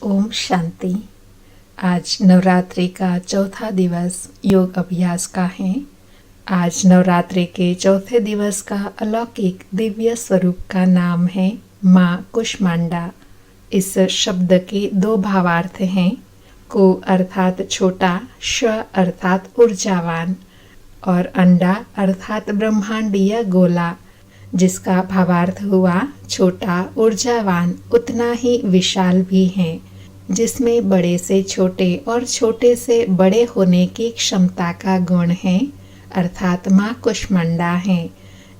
ओम शांति। आज नवरात्रि का चौथा दिवस योग अभ्यास का है। आज नवरात्रि के चौथे दिवस का अलौकिक दिव्य स्वरूप का नाम है माँ कुष्मांडा। इस शब्द के दो भावार्थ हैं। कु अर्थात छोटा, श अर्थात ऊर्जावान और अंडा अर्थात ब्रह्मांडीय गोला, जिसका भावार्थ हुआ छोटा ऊर्जावान उतना ही विशाल भी है, जिसमें बड़े से छोटे और छोटे से बड़े होने की क्षमता का गुण है, अर्थात माँ कुष्मांडा है।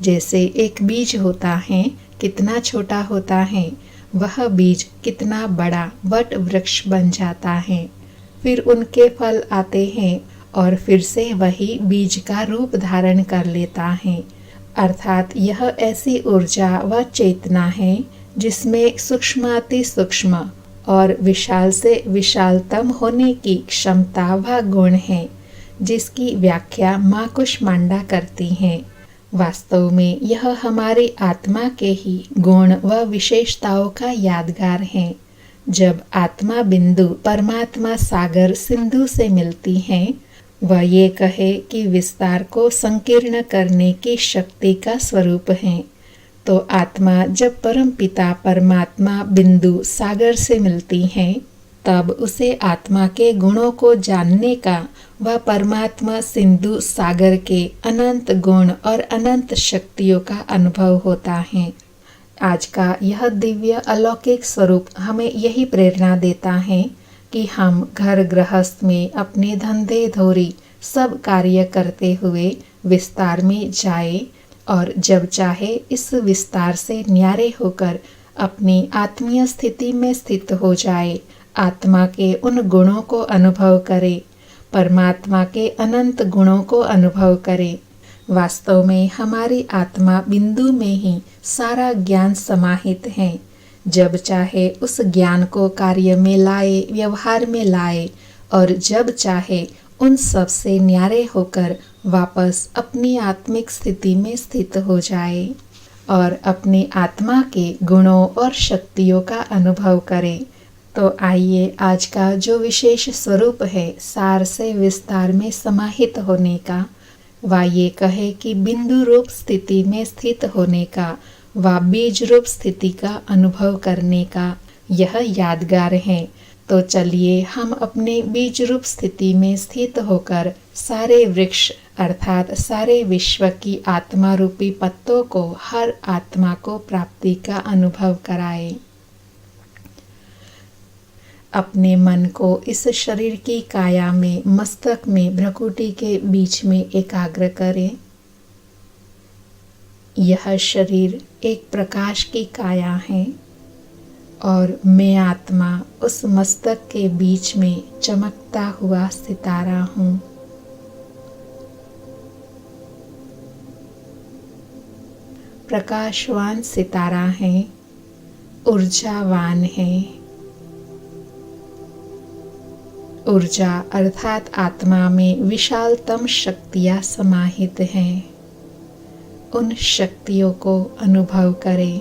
जैसे एक बीज होता है, कितना छोटा होता है, वह बीज कितना बड़ा वट वृक्ष बन जाता है। फिर उनके फल आते हैं और फिर से वही बीज का रूप धारण कर लेता है। अर्थात यह ऐसी ऊर्जा व चेतना है जिसमें सूक्ष्माति सूक्ष्म और विशाल से विशालतम होने की क्षमता व गुण है, जिसकी व्याख्या माँ कुष्मांडा करती हैं। वास्तव में यह हमारी आत्मा के ही गुण व विशेषताओं का यादगार है। जब आत्मा बिंदु परमात्मा सागर सिंधु से मिलती है, वह ये कहे कि विस्तार को संकीर्ण करने की शक्ति का स्वरूप है, तो आत्मा जब परम पिता परमात्मा बिंदु सागर से मिलती है, तब उसे आत्मा के गुणों को जानने का व परमात्मा सिंधु सागर के अनंत गुण और अनंत शक्तियों का अनुभव होता है। आज का यह दिव्य अलौकिक स्वरूप हमें यही प्रेरणा देता है कि हम घर गृहस्थ में अपने धंधे धोरी सब कार्य करते हुए विस्तार में जाए और जब चाहे इस विस्तार से न्यारे होकर अपनी आत्मीय स्थिति में स्थित हो जाए, आत्मा के उन गुणों को अनुभव करे, परमात्मा के अनंत गुणों को अनुभव करे। वास्तव में हमारी आत्मा बिंदु में ही सारा ज्ञान समाहित है। जब चाहे उस ज्ञान को कार्य में लाए, व्यवहार में लाए और जब चाहे उन सब से न्यारे होकर वापस अपनी आत्मिक स्थिति में स्थित हो जाए और अपनी आत्मा के गुणों और शक्तियों का अनुभव करे। तो आइए आज का जो विशेष स्वरूप है सार से विस्तार में समाहित होने का, व ये कहे कि बिंदु रूप स्थिति में स्थित होने का व बीज रूप स्थिति का अनुभव करने का यह यादगार है। तो चलिए हम अपने बीज रूप स्थिति में स्थित होकर सारे वृक्ष अर्थात सारे विश्व की आत्मा रूपी पत्तों को हर आत्मा को प्राप्ति का अनुभव कराए। अपने मन को इस शरीर की काया में मस्तक में भ्रकुटी के बीच में एकाग्र करें। यह शरीर एक प्रकाश की काया है और मैं आत्मा उस मस्तक के बीच में चमकता हुआ सितारा हूँ। प्रकाशवान सितारा है, ऊर्जावान है। ऊर्जा अर्थात आत्मा में विशालतम शक्तियाँ समाहित हैं। उन शक्तियों को अनुभव करें।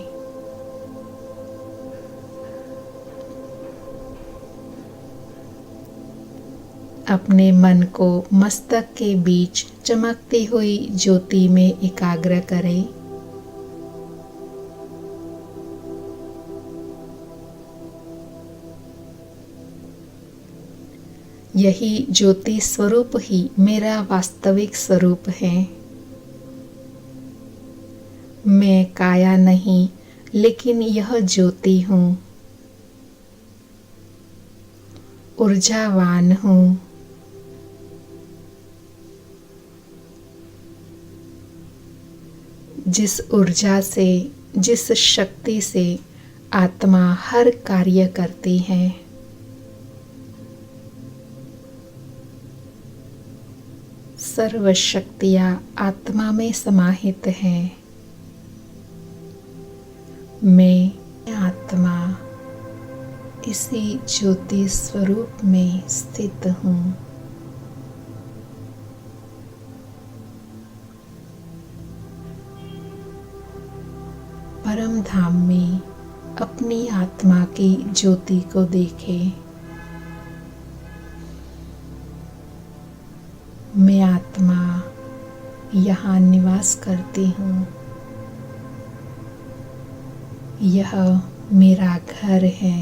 अपने मन को मस्तक के बीच चमकती हुई ज्योति में एकाग्र करें। यही ज्योति स्वरूप ही मेरा वास्तविक स्वरूप है। मैं काया नहीं, लेकिन यह ज्योति हूँ। ऊर्जावान हूँ। जिस ऊर्जा से, जिस शक्ति से आत्मा हर कार्य करती है, सर्व शक्तियाँ आत्मा में समाहित हैं। मैं आत्मा इसी ज्योति स्वरूप में स्थित हूँ। परम धाम में अपनी आत्मा की ज्योति को देखें। मैं आत्मा यहाँ निवास करती हूँ। यह मेरा घर है।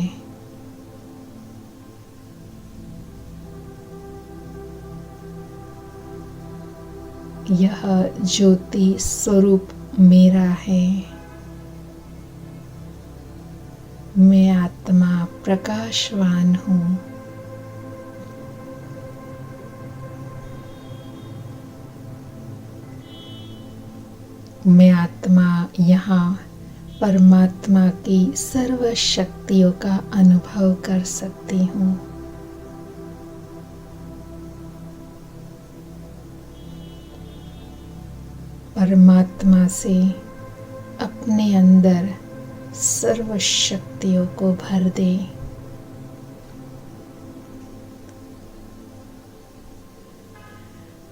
यह ज्योति स्वरूप मेरा है। मैं आत्मा प्रकाशवान हूँ। मैं आत्मा यहाँ परमात्मा की सर्व शक्तियों का अनुभव कर सकती हूँ। परमात्मा से अपने अंदर सर्व शक्तियों को भर दे।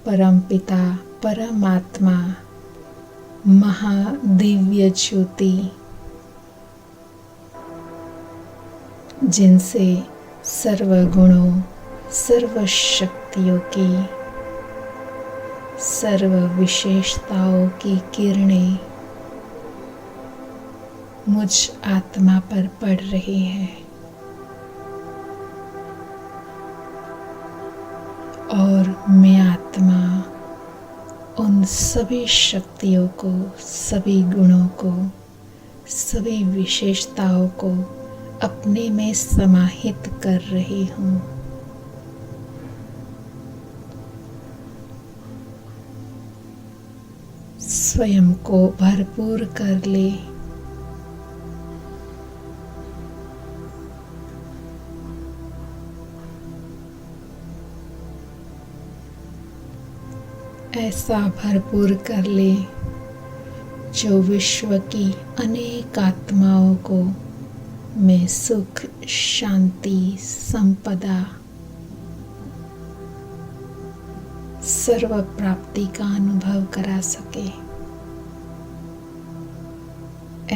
परमपिता परमात्मा महादिव्य ज्योति, जिनसे सर्व गुणों सर्व शक्तियों की सर्व विशेषताओं की किरणें मुझ आत्मा पर पड़ रही है और मैं आत्मा उन सभी शक्तियों को, सभी गुणों को, सभी विशेषताओं को अपने में समाहित कर रही हूँ। स्वयं को भरपूर कर ले। ऐसा भरपूर कर ले जो विश्व की अनेक आत्माओं को मैं सुख, शांति, संपदा, सर्व प्राप्ति का अनुभव करा सके।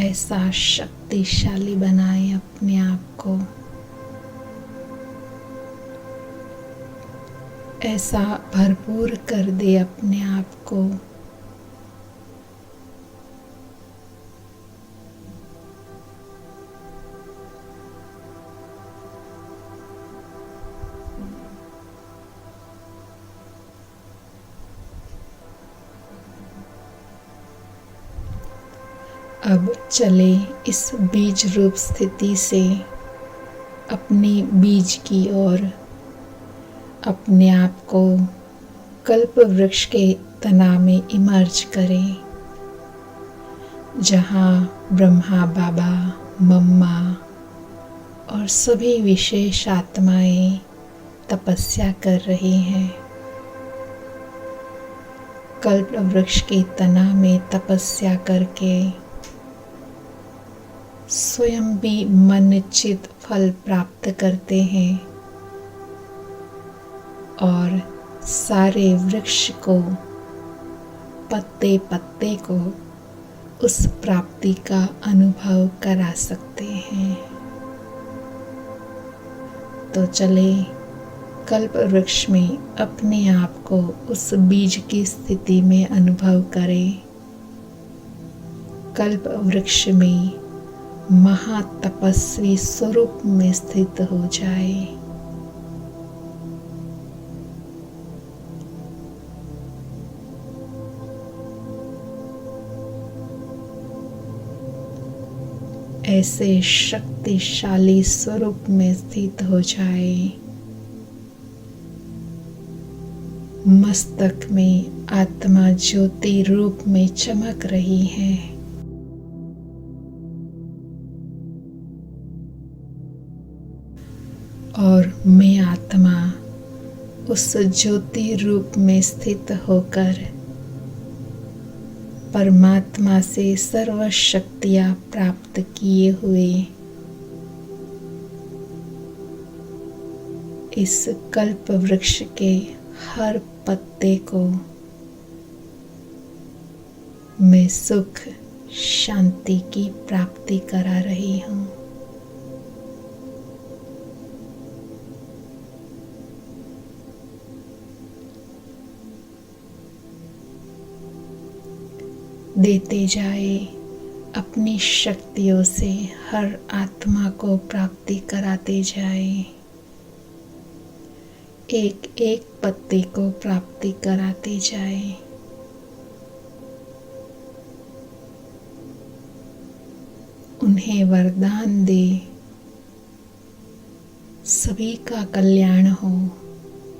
ऐसा शक्तिशाली बनाए अपने आप को। ऐसा भरपूर कर दे अपने आप को। अब चले इस बीज रूप स्थिति से अपने बीज की ओर। अपने आप को कल्प वृक्ष के तना में इमर्ज करें, जहाँ ब्रह्मा बाबा, मम्मा और सभी विशेष आत्माएं तपस्या कर रही हैं। कल्प वृक्ष के तना में तपस्या करके स्वयं भी मनचित फल प्राप्त करते हैं और सारे वृक्ष को, पत्ते पत्ते को उस प्राप्ति का अनुभव करा सकते हैं। तो चले कल्प वृक्ष में अपने आप को उस बीज की स्थिति में अनुभव करें। कल्प वृक्ष में महातपस्वी स्वरूप में स्थित हो जाए। ऐसे शक्तिशाली स्वरूप में स्थित हो जाए। मस्तक में आत्मा ज्योति रूप में चमक रही है। और मैं आत्मा उस ज्योति रूप में स्थित होकर परमात्मा से सर्व शक्तियाँ प्राप्त किए हुए इस कल्प वृक्ष के हर पत्ते को मैं सुख, शांति की प्राप्ति करा रही हूँ। देते जाए, अपनी शक्तियों से हर आत्मा को प्राप्ति कराते जाए, एक एक पत्ते को प्राप्ति कराते जाए। उन्हें वरदान दे, सभी का कल्याण हो,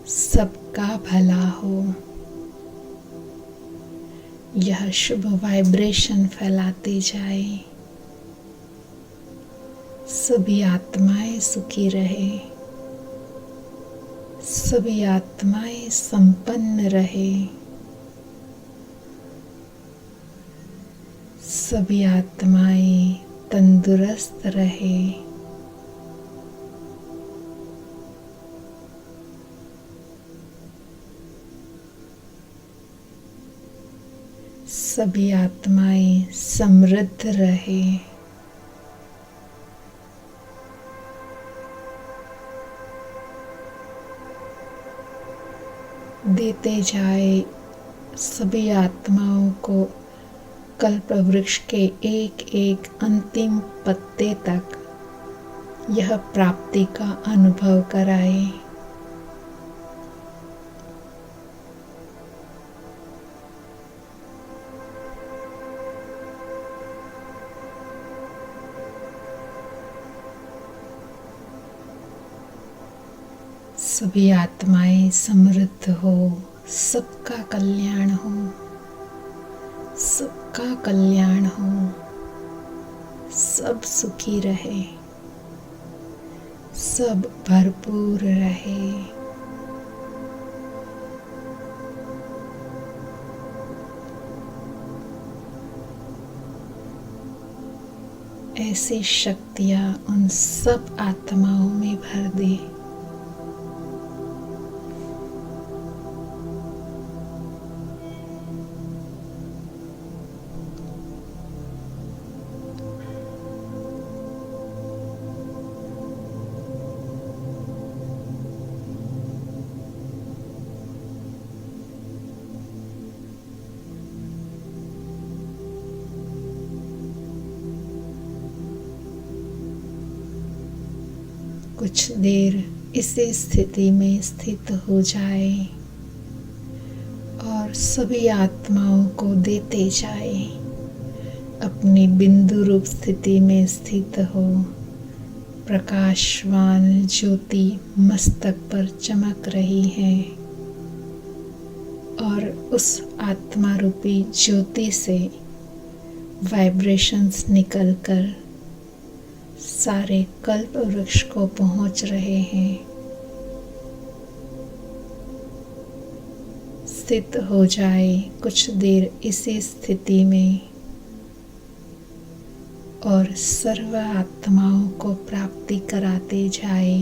सबका भला हो। यह शुभ वाइब्रेशन फैलाते जाए, सभी आत्माएं सुखी रहे, सभी आत्माएं संपन्न रहे, सभी आत्माएं तंदुरुस्त रहे। सभी आत्माएं समृद्ध रहे। देते जाए सभी आत्माओं को कल्प वृक्ष के एक एक अंतिम पत्ते तक यह प्राप्ति का अनुभव कराए। सभी आत्माएं समृद्ध हो, सबका कल्याण हो, सबका कल्याण हो, सब सुखी रहे, सब भरपूर रहे। ऐसी शक्तियां उन सब आत्माओं में भर दे। कुछ देर इसी स्थिति में स्थित हो जाए और सभी आत्माओं को देते जाए। अपनी बिंदु रूप स्थिति में स्थित हो। प्रकाशवान ज्योति मस्तक पर चमक रही है और उस आत्मा रूपी ज्योति से वाइब्रेशंस निकलकर सारे कल्प वृक्ष को पहुंच रहे हैं। स्थित हो जाए कुछ देर इसी स्थिति में और सर्व आत्माओं को प्राप्ति कराते जाए।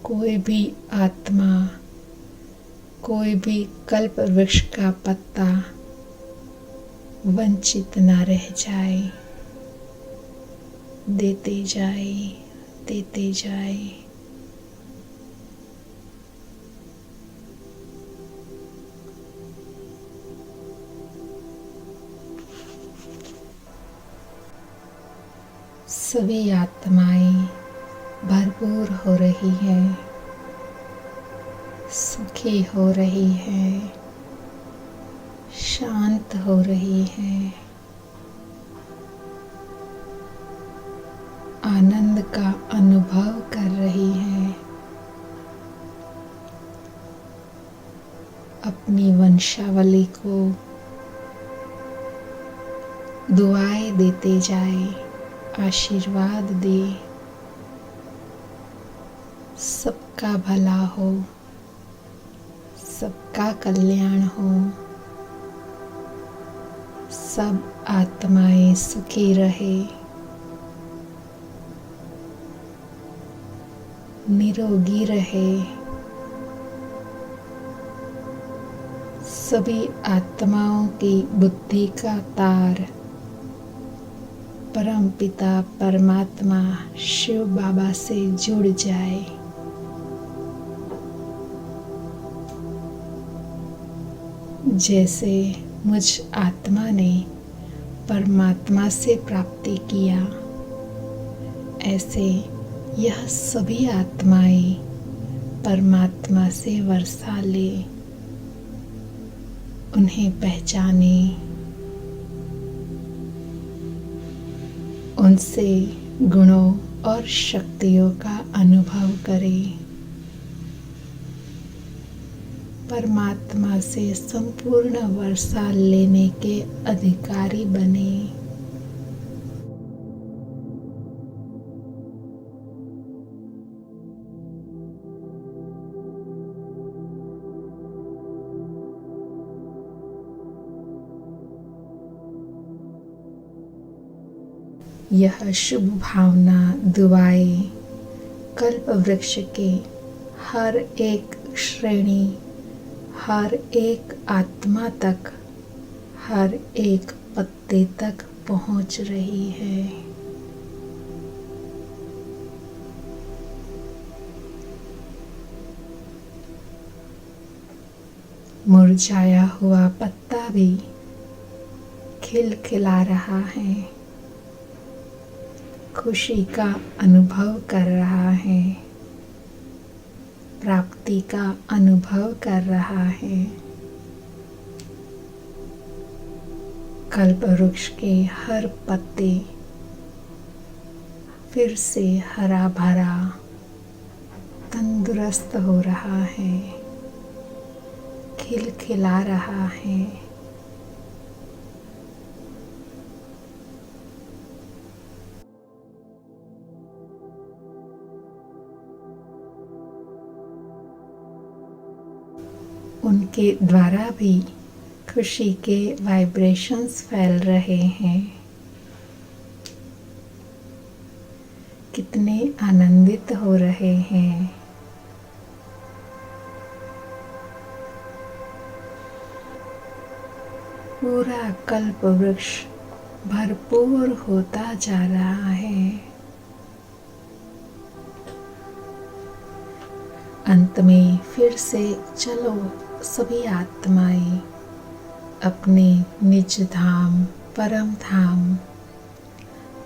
कोई भी आत्मा, कोई भी कल्प वृक्ष का पत्ता वंचित न रह जाए। देते जाए, देते जाए। सभी आत्माएं भरपूर हो रही है, सुखी हो रही है, शांत हो रही है, आनंद का अनुभव कर रही है। अपनी वंशावली को दुआएं देते जाए, आशीर्वाद दे। सबका भला हो, सबका कल्याण हो, सब आत्माएं सुखी रहे, निरोगी रहे। सभी आत्माओं की बुद्धि का तार परमपिता परमात्मा शिव बाबा से जुड़ जाए। जैसे मुझ आत्मा ने परमात्मा से प्राप्ति किया, ऐसे यह सभी आत्माएं परमात्मा से वर्षा ले, उन्हें पहचाने, उनसे गुणों और शक्तियों का अनुभव करें, परमात्मा से संपूर्ण वर्षा लेने के अधिकारी बने। यह शुभ भावना दुआएं कल्प वृक्ष के हर एक श्रेणी, हर एक आत्मा तक, हर एक पत्ते तक पहुंच रही है। मुरझाया हुआ पत्ता भी खिलखिला रहा है, खुशी का अनुभव कर रहा है, प्राप्ति का अनुभव कर रहा है। कल्प वृक्ष के हर पत्ते फिर से हरा भरा तंदुरुस्त हो रहा है, खिलखिला रहा है। उनके द्वारा भी खुशी के वाइब्रेशंस फैल रहे हैं। कितने आनंदित हो रहे हैं। पूरा कल्प वृक्ष भरपूर होता जा रहा है। अंत में फिर से चलो सभी आत्माएं अपने निज धाम, परम धाम,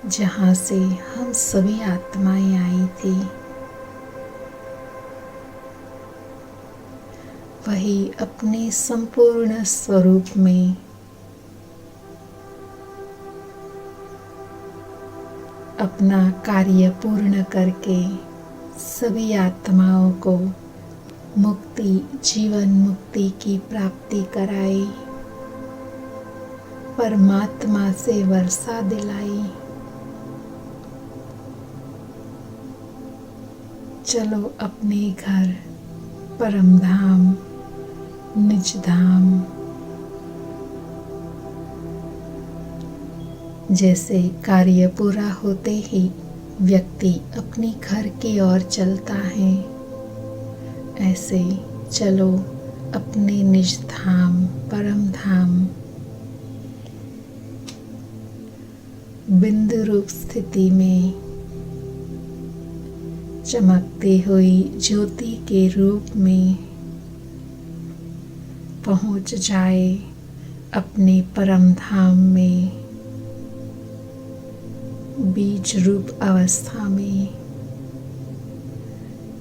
जहाँ से हम सभी आत्माएं आई थी, वही अपने संपूर्ण स्वरूप में अपना कार्य पूर्ण करके सभी आत्माओं को मुक्ति, जीवन मुक्ति की प्राप्ति कराई, परमात्मा से वर्षा दिलाई। चलो अपने घर, परम धाम, निज धाम, जैसे कार्य पूरा होते ही व्यक्ति अपने घर की ओर चलता है, ऐसे चलो अपने निज धाम, परम धाम। बिंदु रूप स्थिति में चमकती हुई ज्योति के रूप में पहुंच जाए अपने परम धाम में, बीज रूप अवस्था में।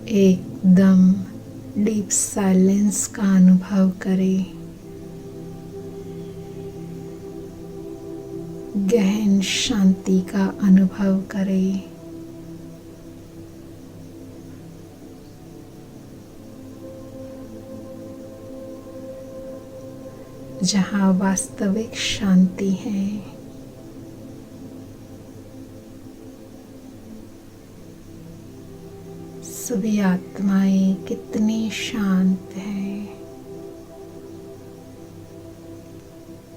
एकदम डीप साइलेंस का अनुभव करें, गहन शांति का अनुभव करें। जहाँ वास्तविक शांति है। सभी आत्माएं कितनी शांत हैं,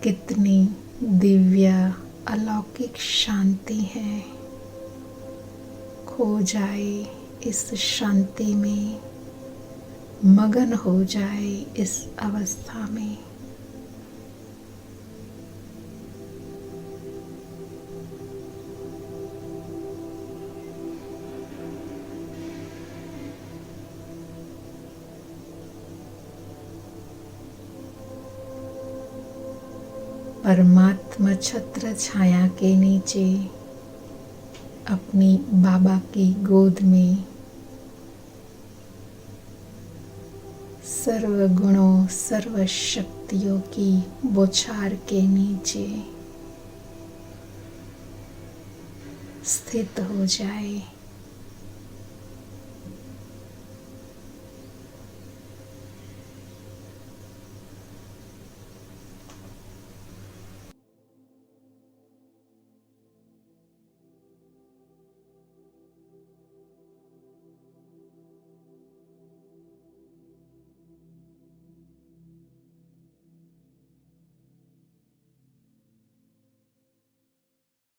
कितनी दिव्य अलौकिक शांति है। खो जाए इस शांति में, मगन हो जाए इस अवस्था में। परमात्मा छत्र छाया के नीचे अपनी बाबा की गोद में सर्व गुणों सर्व शक्तियों की बौछार के नीचे स्थित हो जाए।